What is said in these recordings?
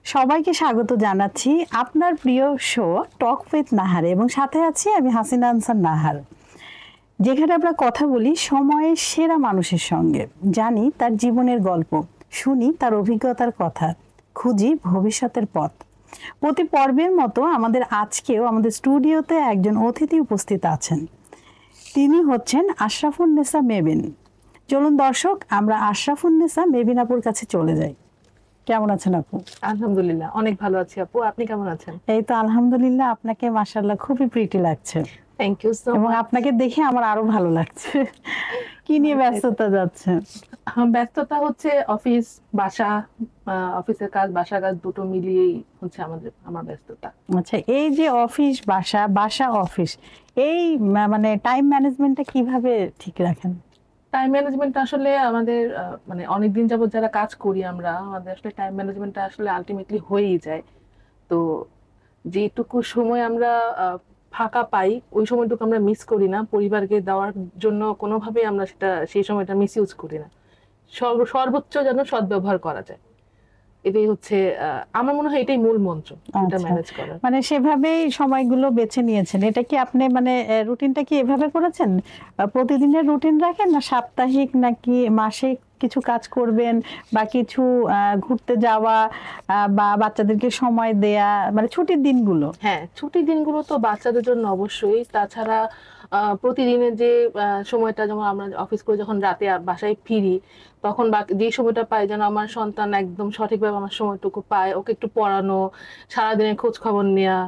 সবাইকে স্বাগত জানাচ্ছি আপনার প্রিয় শো টক উইথ নাহার এবং সাথে আছি আমি হাসিনা আনসার নাহার, যেখানে আমরা কথা বলি সময়ের সেরা মানুষের সঙ্গে, জানি তার জীবনের গল্প, শুনি তার অভিজ্ঞতার কথা, খুঁজি ভবিষ্যতের পথ। প্রতি পর্বের মতো আমাদের আজকেও আমাদের স্টুডিওতে একজন অতিথি উপস্থিত আছেন। তিনি হচ্ছেন আশরাফুন্নেসা মেবিন। চলুন দর্শক, আমরা আশরাফুন্নেসা মেবিন আপুর কাছে চলে যাই। কেমন আছেন আপু? আলহামদুলিল্লাহ, অনেক ভালো আছি আপু। আপনি কেমন আছেন? এই তো আলহামদুলিল্লাহ, আপনাকে মাশাআল্লাহ খুবই প্রিটি লাগছে। থ্যাংক ইউ সো এবং মাচ। আপনাকে দেখে আমার আরো ভালো লাগছে। কি নিয়ে ব্যস্ততা যাচ্ছে? ব্যস্ততা হচ্ছে অফিস বাসা, অফিসের কাজ বাসা কাজ দুটো মিলিয়েই হচ্ছে আমার ব্যস্ততা। আচ্ছা, এই যে অফিস বাসা বাসা অফিস, এই মানে টাইম ম্যানেজমেন্টটা কিভাবে ঠিক রাখেন? টাইম ম্যানেজমেন্ট আসলে আমাদের মানে অনেকদিন যাবত যারা কাজ করি আমরা, আমাদের আসলে টাইম ম্যানেজমেন্টটা আসলে আলটিমেটলি হয়েই যায়। তো যেটুকু সময় আমরা ফাঁকা পাই ওই সময়টুকু আমরা মিস করি না, পরিবারকে দেওয়ার জন্য কোনোভাবেই আমরা সেই সময়টা মিস ইউজ করি না। সর্বোচ্চ যেন সদ্ব্যবহার করা যায়, এটাই হচ্ছে আমার মনে হয় এটাই মূল মন্ত্র এটা ম্যানেজ করার। মানে সেভাবেই সময়গুলো বেছে নিয়েছেন। এটা কি আপনি মানে রুটিনটা কি এভাবে করেছেন? প্রতিদিনের রুটিন রাখেন না সাপ্তাহিক, নাকি মাসে কিছু কাজ করবেন বা কিছু ঘুরতে যাওয়া বা বাচ্চাদেরকে সময় দেয়া, মানে ছুটির দিনগুলো? হ্যাঁ, ছুটির দিনগুলো তো বাচ্চাদের জন্য অবশ্যই। তাছাড়া প্রতিদিনের যে সময়টা, যেমন আমরা অফিস করে যখন রাতে বাসায় ফিরি তখন যে সময়টা পাই যেন আমার সন্তান একদম সঠিকভাবে আমার সময়টুকু পায়, ওকে একটু পড়ানো, সারাদিনের খোঁজ খবর নেওয়া,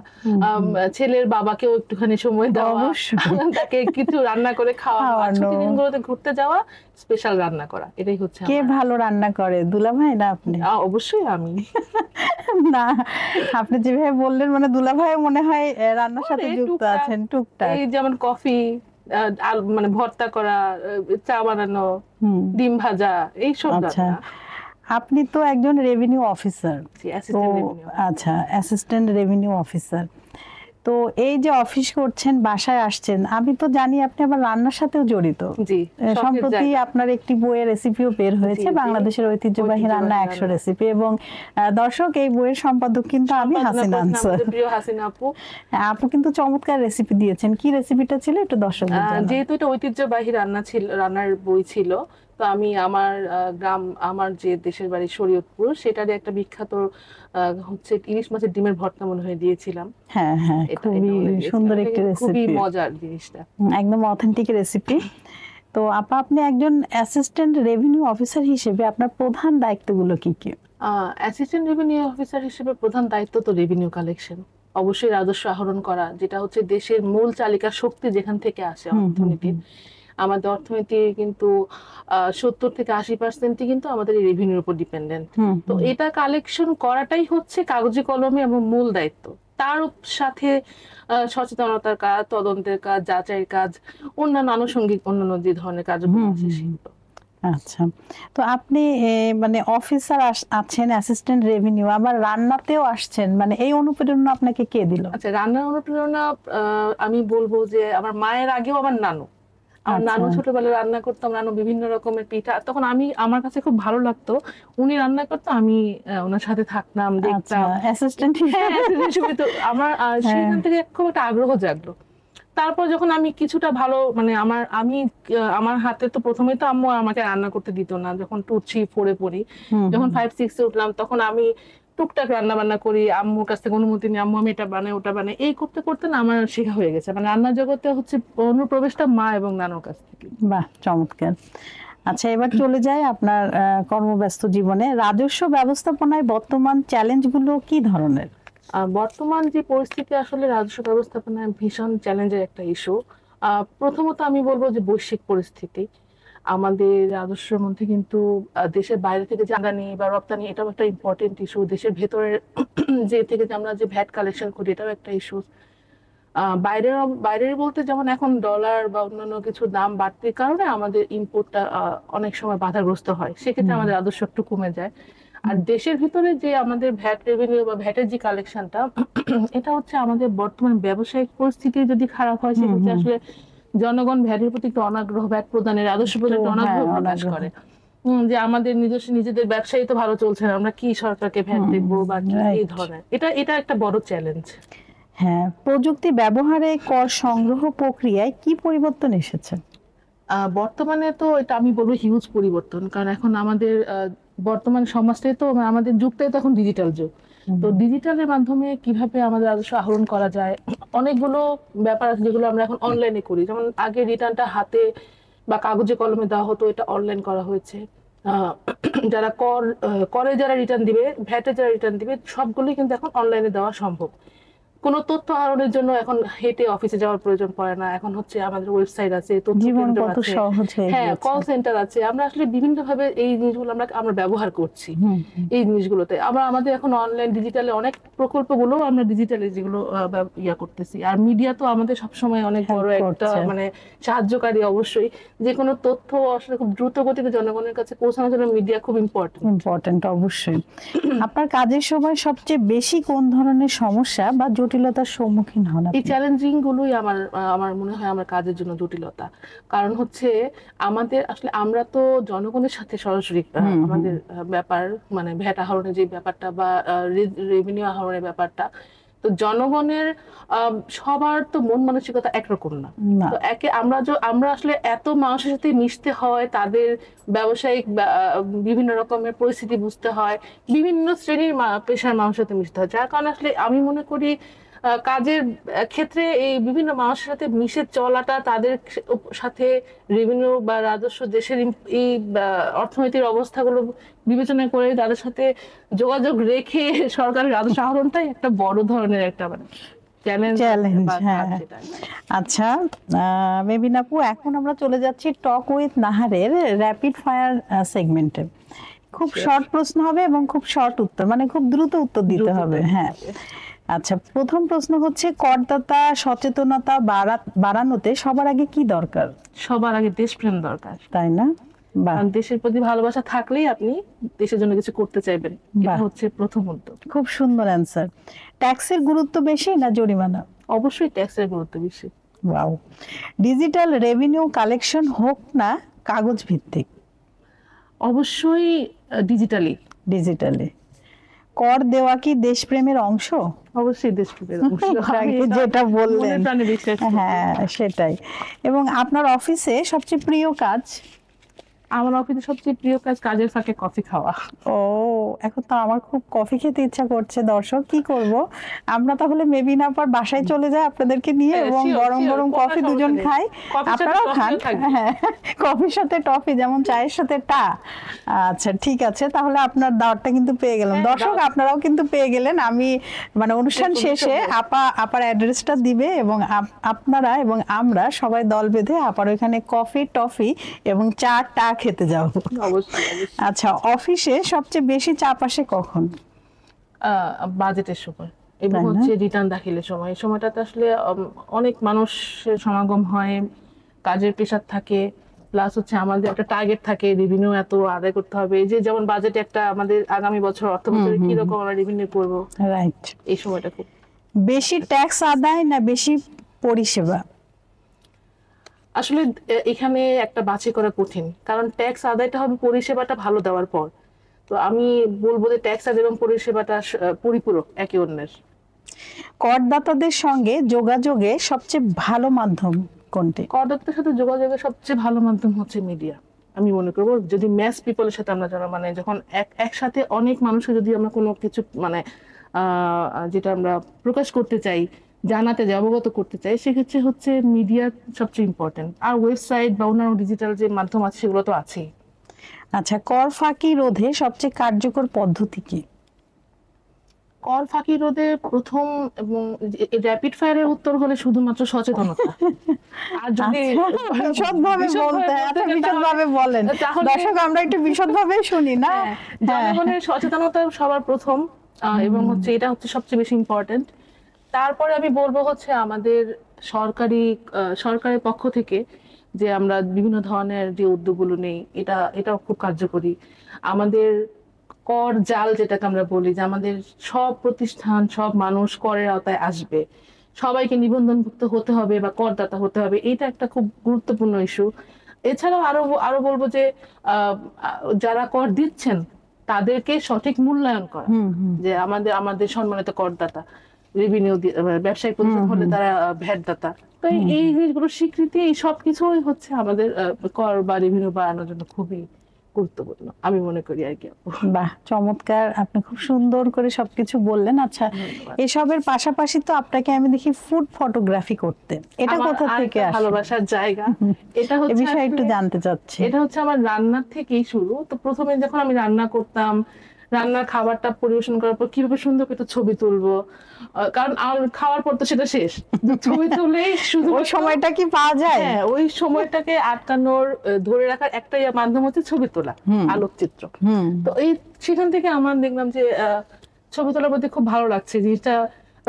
ছেলের বাবাকেও একটুখানি সময় দেওয়া, তাকে কিছু রান্না করে খাওয়ানো, ছুটির দিনগুলোতে ঘুরতে যাওয়া, স্পেশাল রান্না করা, এটাই হচ্ছে। কে ভালো রান্না করে, দুলাভাই না আপনি? অবশ্যই আমি। না, আপনি যেভাবে বললেন মানে দুলাভাই মনে হয় রান্নার সাথে যুক্ত আছেন টুকটাক। এই যেমন কফি, মানে ভর্তা করা, চা বানানো, ডিম ভাজা, এইসব। আচ্ছা, আপনি তো একজন রেভিনিউ অফিসার। আচ্ছা, অ্যাসিস্ট্যান্ট রেভিনিউ অফিসার। তো এই যে অফিস করছেন, বাসায় আসছেন, আমি তো জানি আপনি আবার রান্নার সাথেও জড়িত। জি, সম্প্রতি আপনার একটি বইয়ের রেসিপিও বের হয়েছে, বাংলাদেশের ঐতিহ্যবাহী রান্না 100 রেসিপি, এবং দর্শক এই বইয়ের সম্পাদক কিন্তু আমি, হাসিনা আনসার। প্রিয় হাসিনা আপু। আপু কিন্তু চমৎকার রেসিপি দিয়েছেন। কি রেসিপিটা ছিল একটু দর্শকদের জানান। যেহেতু এটা ঐতিহ্যবাহী রান্নার বই ছিল, তো আমি আমার গ্রাম, আমার যে দেশের বাড়ি শরীয়তপুর, সেটারই একটা বিখ্যাত হচ্ছে ইলিশ মাছের ডিমের ভর্তা মনে হয় দিয়েছিলাম। হ্যাঁ হ্যাঁ, খুবই সুন্দর একটি রেসিপি, খুবই মজার জিনিসটা, একদম অথেন্টিক রেসিপি। তো আপনি একজন অ্যাসিস্ট্যান্ট রেভিনিউ অফিসার হিসেবে আপনার প্রধান দায়িত্বগুলো কি কি? অ্যাসিস্ট্যান্ট রেভিনিউ অফিসার হিসেবে প্রধান দায়িত্ব তো রেভিনিউ কালেকশন, অবশ্যই রাজস্ব আহরণ করা, যেটা হচ্ছে দেশের মূল চালিকা শক্তি যেখান থেকে আসে অর্থনীতির। আমাদের অর্থনীতি কিন্তু 70 থেকে 80% কিন্তু আমাদের এই রেভিনিউর উপর ডিপেন্ডেন্ট। তো এটা কালেকশন করাটাই হচ্ছে কাগজে কলমে এবং মূল দায়িত্ব। তার সাথে সচেতনতার কাজ, তদন্তের কাজ, যাচাইয়ের কাজ, অন্যান্য আনুষঙ্গিক অন্যান্য যে ধরনের কাজগুলো আছে সেগুলো। আচ্ছা, তো আপনি মানে অফিসার আছেন, অ্যাসিস্ট্যান্ট রেভিনিউ, আবার রান্নাতেও আসছেন, মানে এই অনুপ্রেরণা আপনাকে কে দিল? আচ্ছা, রান্নার অনুপ্রেরণা আমি বলবো যে আমার মায়ের আগেও আমার নানু। আমার নানু ছোটবেলায় রান্না করতাম, নানু বিভিন্ন রকমের পিঠা, তখন আমার কাছে খুব ভালো লাগতো, উনি রান্না করতো, আমি ওনার সাথে থাকতাম, দেখতাম অ্যাসিস্ট্যান্ট হিসেবে। তো আমার সেখান থেকে খুব একটা আগ্রহ জাগলো। তারপর যখন আমি কিছুটা ভালো, মানে আমার হাতে তো প্রথমে তো আম্মু আমাকে রান্না করতে দিত না, যখন 2, 3, 4 পড়ি, যখন 5, 6 উঠলাম তখন আমি টুকটাক রান্না বান্না করি, আম্মুর কাছ থেকে অনুমতি নিই, আম্মু আমি এটা বানাই ওটা বানাই, এই করতে করতে না আমার শেখা হয়ে গেছে। মানে রান্নার জগতে হচ্ছে অনুপ্রবেশটা মা এবং নানুর কাছ থেকে। বাহ, চমৎকার। আচ্ছা, এবার চলে যায় আপনার কর্মব্যস্ত জীবনে। রাজস্ব ব্যবস্থাপনায় বর্তমান চ্যালেঞ্জগুলো কি ধরনের? বর্তমান যে পরিস্থিতি, আসলে রাজস্ব ব্যবস্থাপনায় ভীষণ চ্যালেঞ্জের একটা ইস্যু। প্রথমত আমি বলবো যে বৈশ্বিক পরিস্থিতি, আমাদের রাজস্বের মধ্যে কিন্তু দেশের বাইরে থেকে যে আমদানি বা রপ্তানি, এটাও একটা ইম্পর্টেন্ট ইস্যু। দেশের ভেতরের যে থেকে আমরা যে ভ্যাট কালেকশন করি, এটাও একটা ইস্যু। বাইরের বলতে যেমন এখন ডলার বা অন্যান্য কিছু দাম বাড়তির কারণে আমাদের ইম্পোর্টটা অনেক সময় বাধাগ্রস্ত হয়, সেক্ষেত্রে আমাদের রাজস্ব একটু কমে যায়। আর দেশের ভিতরে যে আমাদের ভ্যাট রেভিনিউ বা ভ্যাটের যে কালেকশনটা, এটা হচ্ছে আমাদের বর্তমান ব্যবসায়িক পরিস্থিতি যদি খারাপ হয়, সেক্ষেত্রে আসলে জনগণ ভ্যাটের প্রতি একটু অনাগ্রহ, ভ্যাট প্রদানের, রাজস্ব প্রদানের অনাগ্রহ প্রকাশ করে। যে আমাদের নিজেদের ব্যবসায়ী তো ভালো চলছে না, আমরা কি সরকারকে ভ্যাট দেবো বা কি, এই ধরনের এটা একটা বড় চ্যালেঞ্জ। হ্যাঁ, প্রযুক্তি ব্যবহারে কর সংগ্রহ প্রক্রিয়ায় কি পরিবর্তন এসেছে? বর্তমানে তো এটা আমি বলবো হিউজ পরিবর্তন, কারণ এখন আমাদের বর্তমান সমাজটাই তো আমাদের যুগটাই তো এখন ডিজিটাল যুগ। তো ডিজিটালের মাধ্যমে কিভাবে আমাদের রাজস্ব আহরণ করা যায়, অনেকগুলো ব্যাপার আছে যেগুলো আমরা এখন অনলাইনে করি। যেমন আগে রিটার্নটা হাতে বা কাগজে কলমে দেওয়া হতো, এটা অনলাইন করা হয়েছে। যারা করে যারা রিটার্ন দিবে, ভ্যাটে যারা রিটার্ন দিবে, সবগুলোই কিন্তু এখন অনলাইনে দেওয়া সম্ভব। কোনো তথ্য আহরণের জন্য এখন হেঁটে অফিসে যাওয়ার প্রয়োজন পড়ে না। এখন হচ্ছে আমাদের ওয়েবসাইট আছে, তথ্য কেন্দ্র আছে, হ্যাঁ, কল সেন্টার আছে। আমরা আসলে বিভিন্ন ভাবে এই জিনিসগুলো আমরা ব্যবহার করছি এই জিনিসগুলোতে। আমাদের এখন অনলাইন ডিজিটালে অনেক প্রকল্পগুলো আমরা ডিজিটালে যেগুলো ইয়া করতেছি। আর মিডিয়া তো আমাদের সবসময় অনেক বড় একটা মানে সাহায্যকারী। অবশ্যই যে কোনো তথ্য আসলে খুব দ্রুত গতিতে জনগণের কাছে পৌঁছানোর জন্য মিডিয়া খুব ইম্পর্টেন্ট। অবশ্যই। আপনার কাজের সময় সবচেয়ে বেশি কোন ধরনের সমস্যা বা জটিলতার সম্মুখীন হন? এই চ্যালেঞ্জিং গুলোই আমার মনে হয় আমার কাজের জন্য জটিলতা। কারণ হচ্ছে আমাদের আসলে আমরা তো জনগণের সাথে সরাসরি আমাদের ব্যাপার মানে ভ্যাট আহরণের যে ব্যাপারটা বা রেভিনিউ আহরণের ব্যাপারটা, তো জনগণের সবার তো মন মানসিকতা একরকম না। তো আমরা আসলে এত মানুষের সাথে মিশতে হয়, তাদের ব্যবসায়িক বিভিন্ন রকমের পরিস্থিতি বুঝতে হয়, বিভিন্ন শ্রেণীর পেশার মানুষের সাথে মিশতে হয়, যার কারণে আসলে আমি মনে করি কাজের ক্ষেত্রে এই বিভিন্ন মানুষের সাথে মিশে চলাটা, তাদের সাথে রেভিনিউ বা রাজস্ব দেশের এই অর্থনৈতিক অবস্থাগুলো বিবেচনা করে তাদের সাথে যোগাযোগ রেখে সরকারের রাজস্ব আহরণটাই একটা বড় ধরনের একটা মানে চ্যালেঞ্জ। হ্যাঁ, আচ্ছা মেবিন আপু, এখন আমরা চলে যাচ্ছি টক উইথ নাহারের র্যাপিড ফায়ার সেগমেন্টে। খুব শর্ট প্রশ্ন হবে এবং খুব শর্ট উত্তর, মানে খুব দ্রুত উত্তর দিতে হবে। হ্যাঁ, আচ্ছা, প্রথম প্রশ্ন হচ্ছে করদাতা সচেতনতা বাড়ানোতে সবার আগে কি দরকার? সবার আগে দেশপ্রেম দরকার, তাই না? দেশের প্রতি ভালোবাসা থাকলেই আপনি দেশের জন্য কিছু করতে চাইবেন, এটা হচ্ছে প্রথম উদ্যোগ। খুব সুন্দর অ্যান্সার। ট্যাক্সের গুরুত্ব বেশি না জরিমানা? অবশ্যই ট্যাক্সের গুরুত্ব বেশি। ওয়াও। ডিজিটাল রেভিনিউ কালেকশন হোক না কাগজ ভিত্তিক? অবশ্যই ডিজিটালি। কর দেওয়া কি দেশপ্রেমের অংশ? অবশ্যই দেশপ্রেমের অংশ, যেটা বললেন। হ্যাঁ, সেটাই। এবং আপনার অফিসে সবচেয়ে প্রিয় কাজ? আমার অফিসে সবচেয়ে প্রিয় কাজের ফাঁকে কফি খাওয়া। ও, এখন তো আমার খুব কফি খেতে ইচ্ছা করছে। দর্শক, কি করব, আমরা তাহলে মেবিন আপার বাসায় চলে যাই আপনাদেরকে নিয়ে, এবং গরম গরম কফি দুজন খাই, আপনারাও খান। হ্যাঁ, কফির সাথে টফি, যেমন চায়ের সাথে টা। আচ্ছা, ঠিক আছে, তাহলে আপনার দাওয়াতটা কিন্তু পেয়ে গেলাম। দর্শক, আপনারাও কিন্তু পেয়ে গেলেন। আমি মানে অনুষ্ঠান শেষে আপার অ্যাড্রেসটা দিবে, এবং আপনারা এবং আমরা সবাই দল বেঁধে আপার ওইখানে কফি, টফি এবং চা টা খেতে যাও। আচ্ছা, অফিসে সবচেয়ে বেশি চাপ আসে কখন? বাজেটের সময় এবং হচ্ছে রিটার্ন দাখিলের সময়। এই সময়টাতে আসলে অনেক মানুষের সমাগম হয়, কাজের প্রেশার থাকে, প্লাস হচ্ছে আমাদের একটা টার্গেট থাকে, রেভিনিউ এত আদায় করতে হবে। যে যেমন বাজেটে একটা আমাদের আগামী বছর অর্থ বছরে কি রকম আমরা রেভিনিউ করব, রাইট। এই সময়টা খুব বেশি ট্যাক্স আদায় না বেশি পরিষেবা? আসলে এখানে একটা বাছাই করা কঠিন, কারণ ট্যাক্স আদায়টা হবে পরিষেবাটা ভালো দেওয়ার পর। তো আমি বলবো যে ট্যাক্স আদায় এবং পরিষেবাটা পরিপূরক একে অন্যের। করদাতাদের সঙ্গে যোগাযোগে সবচেয়ে ভালো মাধ্যম কোনটি? করদাতাদের সাথে যোগাযোগের সবচেয়ে ভালো মাধ্যম হচ্ছে মিডিয়া। আমি মনে করবো যদি ম্যাস পিপলের সাথে আমরা যারা মানে যখন একসাথে অনেক মানুষকে যদি আমরা কোনো কিছু মানে যেটা আমরা প্রকাশ করতে চাই, জানাতে চাই, অবগত করতে চাই, সেক্ষেত্রে হচ্ছে মিডিয়া সবচেয়ে ইম্পর্টেন্ট। আর ওয়েবসাইট বা অন্যান্য ডিজিটাল যে মাধ্যম আছে সেগুলো তো আছেই। আচ্ছা, কর ফাঁকি রোধে সবচেয়ে কার্যকর পদ্ধতি কি? কর ফাঁকি রোধে প্রথম এবং র্যাপিড ফায়ারের উত্তর হলে শুধুমাত্র সচেতনতা। আর যদি বিশদভাবে বলেন, দর্শক আমরা একটু বিশদভাবে শুনি না। জনগণের সচেতনতা সবার প্রথম, এবং হচ্ছে এটা হচ্ছে সবচেয়ে বেশি ইম্পর্টেন্ট। তারপরে আমি বলবো হচ্ছে আমাদের সরকারের পক্ষ থেকে যে আমরা বিভিন্ন ধরনের যে উদ্যোগগুলো নেই, এটাও খুব কার্যকরী। আমাদের কর জাল যেটাকে আমরা বলি, যে আমাদের সব প্রতিষ্ঠান, সব মানুষ করের আওতায় আসবে, সবাইকে নিবন্ধনভুক্ত হতে হবে বা করদাতা হতে হবে, এটা একটা খুব গুরুত্বপূর্ণ ইস্যু। এছাড়াও আরো বলবো যে যারা কর দিচ্ছেন তাদেরকে সঠিক মূল্যায়ন করা, যে আমাদের সম্মানিত করদাতা, রেভিনিউ ব্যবসায়িক প্রতিষ্ঠান হলে তারা ভ্যাট দাতা, তো এই জিনিসগুলো স্বীকৃতি, এই সবকিছুই হচ্ছে আমাদের কর বা রেভিনিউ বাড়ানোর জন্য খুবই গুরুত্বপূর্ণ আমি মনে করি আর কি। বাহ, চমৎকার, আপনি খুব সুন্দর করে সবকিছু বললেন। আচ্ছা, এসবের পাশাপাশি তো আপনাকে আমি দেখি ফুড ফটোগ্রাফি করতে, এটা কোথা থেকে আসে? ভালোবাসার জায়গা, এটা হচ্ছে বিষয় একটু জানতে চাচ্ছি। এটা হচ্ছে আমার রান্নার থেকেই শুরু। তো প্রথমে যখন আমি রান্না করতাম, রান্নার খাবারটা পরিবেশন করার পর কিভাবে সুন্দর করে ছবি তুলবো, কারণ খাওয়ার পর তো সেটা শেষ, ছবি তুলে শুধু ওই সময়টা কি পাওয়া যায়? হ্যাঁ, ওই সময়টাকে আটকানোর ধরে রাখার একটাই মাধ্যম হচ্ছে ছবি তোলা, আলোকচিত্র। তো সেখান থেকে আমার দেখলাম যে ছবি তোলার প্রতি খুব ভালো লাগছে জিনিসটা,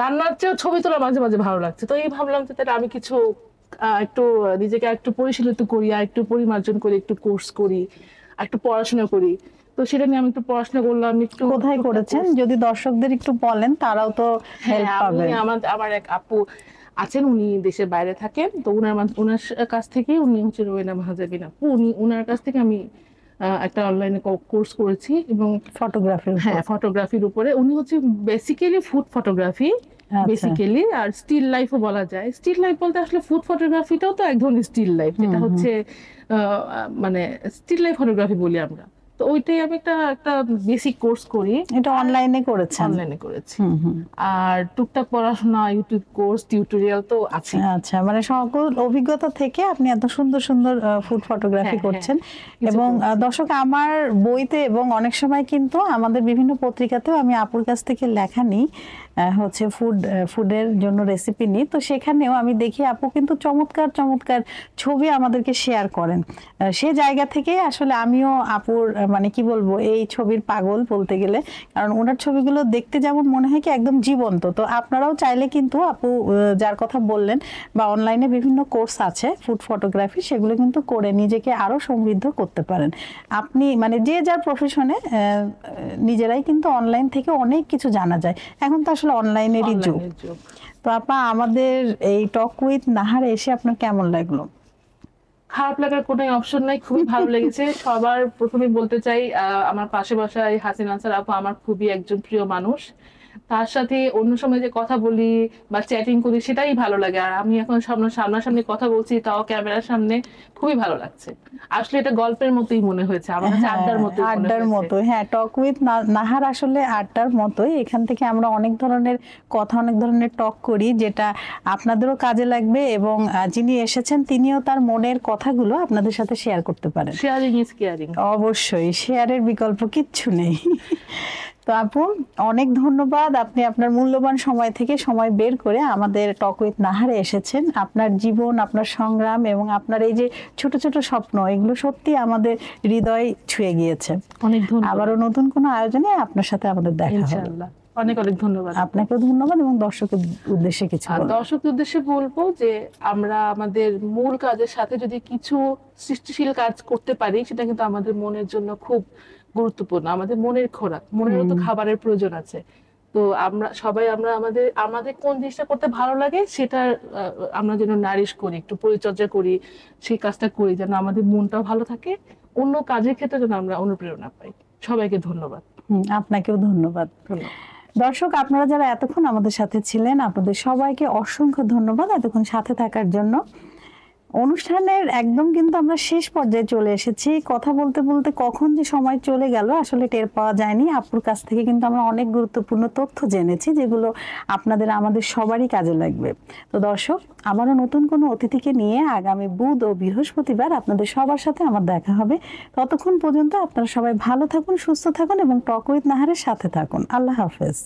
রান্নার চেয়েও ছবি তোলা মাঝে মাঝে ভালো লাগছে। তো ভাবলাম যে তাহলে আমি কিছু একটু নিজেকে একটু পরিশীলিত করি, আর একটু পরিমার্জন করি, একটু কোর্স করি, একটু পড়াশোনা করি। তো সেটা নিয়ে আমি একটু পড়াশোনা করলাম। একটু কোথায় করেছেন যদি দর্শকদের একটু বলেন, তারাও তো হেল্প পাবে। আমার এক আপু আছেন, উনি দেশের বাইরে থাকেন, তো ওনার কাছ থেকে, উনি হচ্ছে রোয়েনা মাহাজাবিন আপু, ওনার কাছ থেকে আমি একটা অনলাইনে কোর্স করেছি এবং ফটোগ্রাফির উপরে। উনি হচ্ছে বেসিক্যালি ফুড ফটোগ্রাফি বেসিক্যালি, আর স্টিল লাইফও বলা যায়। স্টিল লাইফ বলতে আসলে ফুড ফটোগ্রাফিটাও তো এক ধরনের স্টিল লাইফ, যেটা হচ্ছে মানে স্টিল লাইফ ফটোগ্রাফি বলি আমরা। তো ওইটাই আমি একটা বেসিক কোর্স করি। এটা অনলাইনে করেছেন? অনলাইনে করেছি। আর টুকটাক পড়াশোনা, ইউটিউব কোর্স, টিউটোরিয়াল তো আছে। আচ্ছা, মানে সকল অভিজ্ঞতা থেকে আপনি এত সুন্দর সুন্দর ফুড ফটোগ্রাফি করছেন। এবং দর্শক, আমার বইতে এবং অনেক সময় কিন্তু আমাদের বিভিন্ন পত্রিকাতেও আমি আপুর কাছ থেকে লেখা নিই, হচ্ছে ফুডের জন্য রেসিপি নিই। তো সেখানেও আমি দেখি আপু কিন্তু চমৎকার চমৎকার ছবি আমাদেরকে শেয়ার করেন। সে জায়গা থেকে আসলে আমিও আপুর মানে কি বলবো, এই ছবির পাগল বলতে গেলে, কারণ ওনার ছবিগুলো দেখতে যেমন মনে হয় কি একদম জীবন্ত। তো আপনারাও চাইলে কিন্তু আপু যার কথা বললেন বা অনলাইনে বিভিন্ন কোর্স আছে ফুড ফটোগ্রাফি, সেগুলো কিন্তু করে নিজেকে আরো সমৃদ্ধ করতে পারেন। আপনি মানে যে যার প্রফেশনে নিজেরাই কিন্তু অনলাইন থেকে অনেক কিছু জানা যায়। এখন তো আসলে অনলাইনেরই যুগ। তো আপা, আমাদের এই টক উইথ নাহারে এসে আপনার কেমন লাগলো? খারাপ লাগার কোনো অপশন নাই, খুবই ভালো লেগেছে। সবার প্রথমে বলতে চাই, আমার পাশে বসা হাসিন আনসার আপু আমার খুবই একজন প্রিয় মানুষ। তার সাথে অন্য সময় যে কথা বলি বা চ্যাটিং করি সেটাই ভালো লাগে, আর আমি এখন সামনাসামনি কথা বলছি, তাও ক্যামেরার সামনে, খুবই ভালো লাগছে। আসলে এটা গল্পের মতোই মনে হয়েছে আমার কাছে, আড্ডার মতো। হ্যাঁ, টক উইথ নাহার আসলে আড্ডার মতোই। এখান থেকে আমরা অনেক ধরনের কথা, অনেক ধরনের টক করি, যেটা আপনাদেরও কাজে লাগবে এবং যিনি এসেছেন তিনিও তার মনের কথাগুলো আপনাদের সাথে শেয়ার করতে পারেন। Sharing is caring. অবশ্যই, শেয়ারের বিকল্প কিচ্ছু নেই। তো আপু, অনেক ধন্যবাদ, আপনি আপনার মূল্যবান সময় থেকে সময় বের করে আমাদের টক উইথ নাহারে এসেছেন। আপনার জীবন, আপনার সংগ্রাম এবং আপনার এই যে ছোট ছোট স্বপ্ন, এগুলো সত্যি আমাদের হৃদয় ছুঁয়ে গিয়েছে। অনেক ধন্যবাদ। আবারও নতুন কোনো আয়োজনে আপনার সাথে আমাদের দেখা হবে ইনশাআল্লাহ। অনেক অনেক ধন্যবাদ। আপনাকেও ধন্যবাদ। এবং দর্শকের উদ্দেশ্যে কিছু বলুন। দর্শকদের উদ্দেশ্যে বলবো যে আমরা আমাদের মূল কাজের সাথে যদি কিছু সৃষ্টিশীল কাজ করতে পারি, সেটা কিন্তু আমাদের মনের জন্য খুব গুরুত্বপূর্ণ। আমাদের মনের খোরাক, মনেরও তো খাবারের প্রয়োজন আছে। তো আমরা সবাই আমাদের কোন জিনিসটা করতে ভালো লাগে সেটা আমরা যেন নারিশ করি, একটু পরিচর্যা করি, সেই কাজটা করি যেন আমাদের মনটাও ভালো থাকে, অন্য কাজের ক্ষেত্রে যেন আমরা অনুপ্রেরণা পাই। সবাইকে ধন্যবাদ। আপনাকেও ধন্যবাদ। দর্শক, আপনারা যারা এতক্ষণ আমাদের সাথে ছিলেন, আপনাদের সবাইকে অসংখ্য ধন্যবাদ এতক্ষণ সাথে থাকার জন্য। অনুষ্ঠানের একদম কিন্তু আমরা শেষ পর্যায়ে চলে এসেছি। কথা বলতে বলতে কখন যে সময় চলে গেল আসলে টের পাওয়া যায়নি। আপুর কাছ থেকে কিন্তু আমরা অনেক গুরুত্বপূর্ণ তথ্য জেনেছি, যেগুলো আপনাদের আমাদের সবারই কাজে লাগবে। তো দর্শক, আবারও নতুন কোনো অতিথিকে নিয়ে আগামী বুধ ও বৃহস্পতিবার আপনাদের সবার সাথে আমার দেখা হবে। ততক্ষণ পর্যন্ত আপনারা সবাই ভালো থাকুন, সুস্থ থাকুন এবং টক উইথ নাহারের সাথে থাকুন। আল্লাহ হাফেজ।